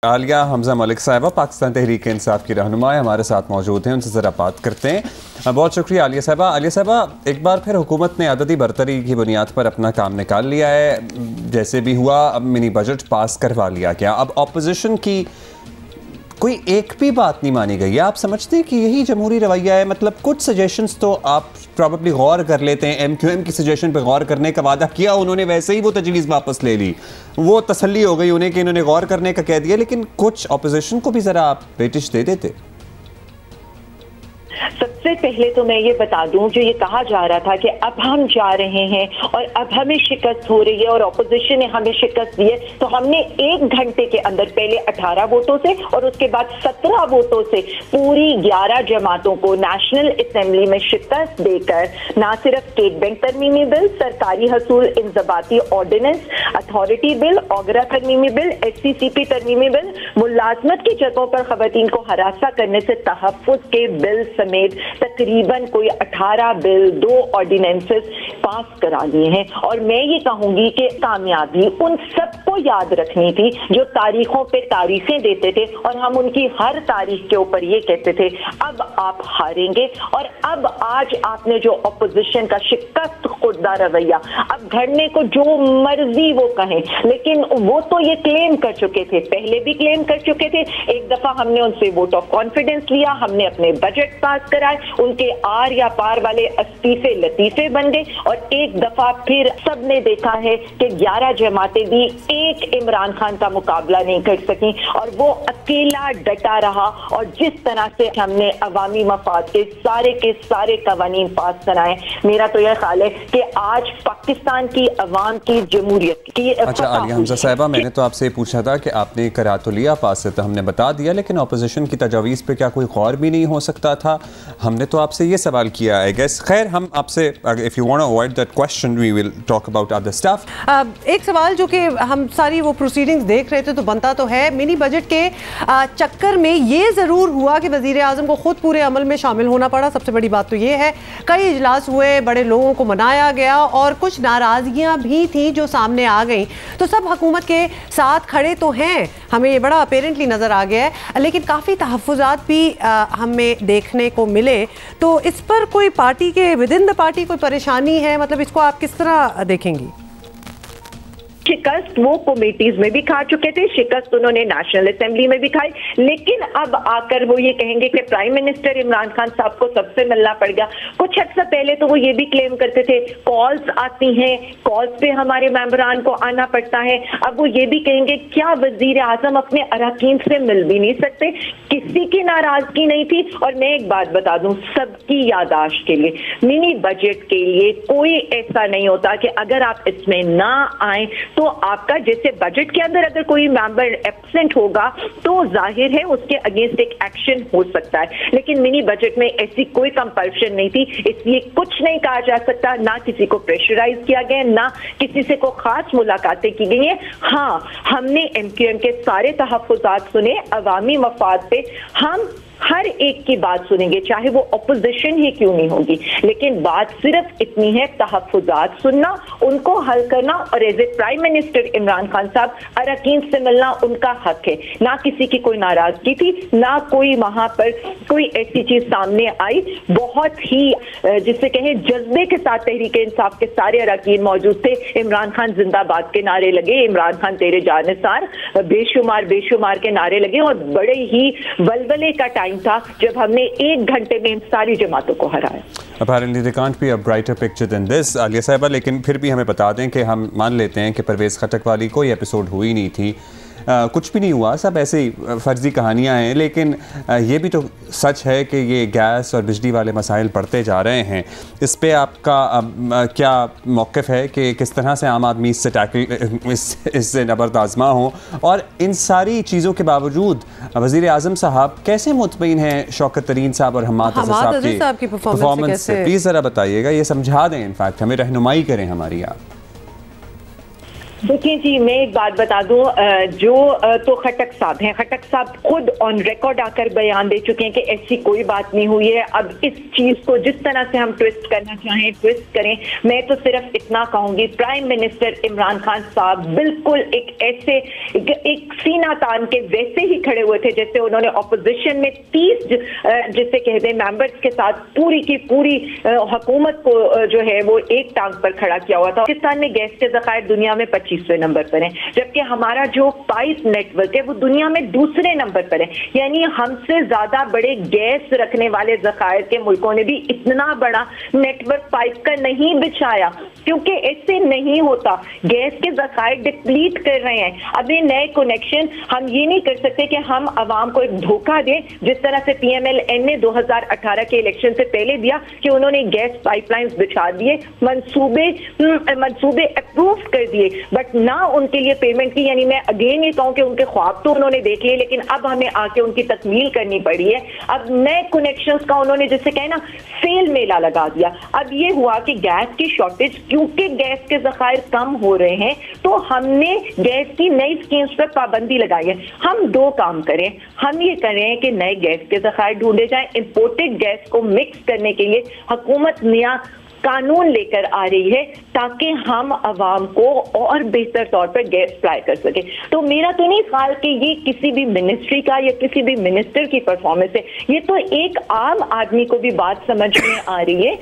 आलिया हमजा मलिक साहिबा पाकिस्तान तहरीक इंसाफ की रहनुमा हमारे साथ मौजूद हैं, उनसे ज़रा बात करते हैं। बहुत शुक्रिया आलिया साहिबा। आलिया साहिबा, एक बार फिर हुकूमत ने अददी बरतरी की बुनियाद पर अपना काम निकाल लिया है, जैसे भी हुआ अब मिनी बजट पास करवा लिया गया। अब अपोजिशन की कोई एक भी बात नहीं मानी गई है। आप समझते हैं कि यही जमहूरी रवैया है? मतलब कुछ सजेशंस तो आप प्रॉब्ली गौर कर लेते हैं, MQM की सजेशन पे गौर करने का वादा किया उन्होंने, वैसे ही वो तजवीज़ वापस ले ली, वो तसल्ली हो गई उन्हें कि इन्होंने गौर करने का कह दिया, लेकिन कुछ अपोजिशन को भी ज़रा आप वेटिज दे देते। सबसे पहले तो मैं ये बता दूं, जो ये कहा जा रहा था कि अब हम जा रहे हैं और अब हमें शिकस्त हो रही है और अपोजिशन ने हमें शिकस्त दी है, तो हमने 1 घंटे के अंदर पहले 18 वोटों से और उसके बाद 17 वोटों से पूरी 11 जमातों को नेशनल असेंबली में शिकस्त देकर ना सिर्फ स्टेट बैंक तरमीमी बिल, सरकारी हसूल इंजबाती ऑर्डिनेंस, अथॉरिटी बिल, ओगरा तरमीमी बिल, SCCP तरमीमी बिल, मुलाजमत की जगहों पर खवातीन को हरासा करने से तहफ़्फ़ुज़ के बिल समेत तकरीबन कोई 18 बिल, 2 ऑर्डिनेंसेस पास करा लिए हैं। और मैं ये कहूंगी कि कामयाबी उन सबको याद रखनी थी जो तारीखों पे तारीखें देते थे और हम उनकी हर तारीख के ऊपर ये कहते थे अब आप हारेंगे। और अब आज आपने जो अपोजिशन का शिकस्त खुर्दा रवैया, अब घड़ने को जो मर्जी वो कहें, लेकिन वो तो ये क्लेम कर चुके थे, पहले भी क्लेम कर चुके थे। एक दफा हमने उनसे वोट ऑफ कॉन्फिडेंस लिया, हमने अपने बजट पास कराए, उनके आर या पार वाले इस्तीफे लतीफे बन गए और एक दफा फिर सबने देखा है कि 11 जमातें भी एक इमरान खान का मुकाबला नहीं कर सकी और वो अकेला डटा रहा। और जिस तरह से हमने अवामी मफाद के सारे कवानीन पास कराए, मेरा तो यह ख्याल है कि आज पाकिस्तान की अवाम की जमहूरियत की। अच्छा आलिया हमजा साहिबा, मैंने तो आपसे पूछा था कि आपने करा तो लिया पास से, तो हमने बता दिया, लेकिन अपोजिशन की तजावीज़ पे क्या कोई गौर भी नहीं हो सकता था? हमने तो आपसे ये सवाल किया है। गैस खैर हम आपसे, if you want to avoid that question we will talk about other stuff. एक सवाल जो कि हम सारी वो प्रोसीडिंग्स देख रहे थे तो बनता तो है, मिनी बजट के चक्कर में ये ज़रूर हुआ कि वज़ीर आज़म को खुद पूरे अमल में शामिल होना पड़ा। सबसे बड़ी बात तो ये है, कई इजलास हुए, बड़े लोगों को मनाया गया और कुछ नाराज़गियाँ भी थी जो सामने आ गई। तो सब हुकूमत के साथ खड़े तो हैं, हमें ये बड़ा अपेरेंटली नज़र आ गया है, लेकिन काफ़ी तहफ़्फ़ुज़ात भी हमें देखने को मिले। तो इस पर कोई पार्टी के विद इन द पार्टी कोई परेशानी है? मतलब इसको आप किस तरह देखेंगी? शिकस्त वो कमेटीज में भी खा चुके थे, शिकस्त उन्होंने नेशनल असेंबली में भी खाई, लेकिन अब आकर वो ये कहेंगे कि प्राइम मिनिस्टर इमरान खान साहब को सबसे मिलना पड़ गया। कुछ अर्सा पहले तो वो ये भी क्लेम करते थे कॉल्स आती हैं, कॉल्स पे हमारे मेंबरान को आना पड़ता है। अब वो ये भी कहेंगे क्या वजीर आजम अपने अरकान से मिल भी नहीं सकते? किसी की नाराजगी नहीं थी। और मैं एक बात बता दूं सबकी यादाश्त के लिए, मिनी बजट के लिए कोई ऐसा नहीं होता कि अगर आप इसमें ना आए तो आपका, जैसे बजट के अंदर अगर कोई मेंबर एब्सेंट होगा तो जाहिर है उसके अगेंस्ट एक एक्शन हो सकता है, लेकिन मिनी बजट में ऐसी कोई कंपल्शन नहीं थी, इसलिए कुछ नहीं कहा जा सकता, ना किसी को प्रेशराइज किया गया, ना किसी से को खास मुलाकातें की गई हैं। हाँ, हमने MQM के सारे तहफ़्फ़ुज़ात सुने, अवामी मफाद पे हम हर एक की बात सुनेंगे, चाहे वो अपोजिशन ही क्यों नहीं होगी, लेकिन बात सिर्फ इतनी है, तहफ़्फ़ुज़ात सुनना, उनको हल करना और as a prime minister Imran Khan साहब अरकान से मिलना उनका हक है। ना किसी की कोई नाराजगी थी, ना कोई वहां पर कोई ऐसी चीज सामने आई। बहुत ही जिसे कहें जज्बे के साथ तहरीक इंसाफ के सारे अरकान मौजूद थे। इमरान खान जिंदाबाद के नारे लगे, इमरान खान तेरे जानिसार, बेशुमार के नारे लगे और बड़े ही वलवले का टाइम था जब हमने 1 घंटे में इन सारी जमातों को हराया। Apparently they can't be a brighter picture than this, Alia साहिबा, लेकिन फिर भी हमें बता दें कि हम मान लेते हैं कि परवेज़ खटक वाली कोई एपिसोड हुई नहीं थी, कुछ भी नहीं हुआ, सब ऐसे ही फर्जी कहानियाँ हैं, लेकिन ये भी तो सच है कि ये गैस और बिजली वाले मसाइल बढ़ते जा रहे हैं। इस पे आपका क्या मौक़िफ़ है कि किस तरह से आम आदमी इससे टैकल इससे नबर्द आज़मा हो? और इन सारी चीज़ों के बावजूद वज़ीर आज़म साहब कैसे मुतमईन हैं शौकत तरीन साहब और हम्माद अज़हर साहब की परफॉर्मेंस से? प्लीज़ ज़रा बताइएगा, ये समझा दें, इनफैक्ट हमें रहनुमाई करें हमारी आप। देखिए जी, मैं एक बात बता दूं, जो तो खट्टक साहब हैं, खट्टक साहब खुद ऑन रिकॉर्ड आकर बयान दे चुके हैं कि ऐसी कोई बात नहीं हुई है। अब इस चीज को जिस तरह से हम ट्विस्ट करना चाहें ट्विस्ट करें। मैं तो सिर्फ इतना कहूंगी, प्राइम मिनिस्टर इमरान खान साहब बिल्कुल एक सीना तान के वैसे ही खड़े हुए थे जैसे उन्होंने ऑपोजिशन में 30 जिसे कहते हैं मेंबर्स के साथ पूरी की पूरी हुकूमत को जो है वो एक टांग पर खड़ा किया हुआ था। पाकिस्तान में गैस के ज़खायर दुनिया में 25वें नंबर पर है, जबकि हमारा जो पाइप नेटवर्क है वो दुनिया में दूसरे नंबर पर है। यानी हमसे ज्यादा बड़े गैस रखने वाले ज़खायर के मुल्कों ने भी इतना बड़ा नेटवर्क पाइप का नहीं बिछाया, क्योंकि ऐसे नहीं होता। गैस के ज़खायर डिप्लीट कर रहे हैं। अभी नए कनेक्शन हम ये नहीं कर सकते कि हम अवाम को एक धोखा दें, जिस तरह से PMLN ने 2018 के इलेक्शन से पहले दिया कि उन्होंने गैस पाइपलाइंस बिछा दिए, मंसूबे अप्रूव कर दिए, बट ना उनके लिए पेमेंट की। यानी मैं अगेन ये कहूं कि उनके ख्वाब तो उन्होंने देख लिए, लेकिन अब हमें आके उनकी तकमील करनी पड़ी है। अब नए कनेक्शंस का उन्होंने जैसे कहे ना सेल मेला लगा दिया। अब ये हुआ कि गैस की शॉर्टेज, क्योंकि गैस के ज़खायर कम हो रहे हैं, तो हमने गैस की नई स्कीम्स पर पाबंदी लगाई है। हम दो काम करें, हम ये करें कि नए गैस के ज़खायर ढूंढे जाएं। इंपोर्टेड गैस को मिक्स करने के लिए हुकूमत नया कानून लेकर आ रही है ताकि हम अवाम को और बेहतर तौर पर गैस सप्लाई कर सके। तो मेरा तो नहीं ख्याल कि ये किसी भी मिनिस्ट्री का या किसी भी मिनिस्टर की परफॉर्मेंस है, ये तो एक आम आदमी को भी बात समझ में आ रही है।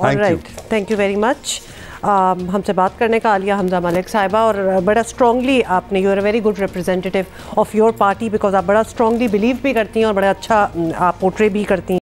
Alright, thank you very much हमसे बात करने का आलिया हमजा मलिक साहिबा। और बड़ा स्ट्रांगली आपने, you are a very good representative of your party, because आप बड़ा स्ट्रांगली बिलीव भी करती हैं और बड़ा अच्छा आप पोर्ट्रे भी करती हैं।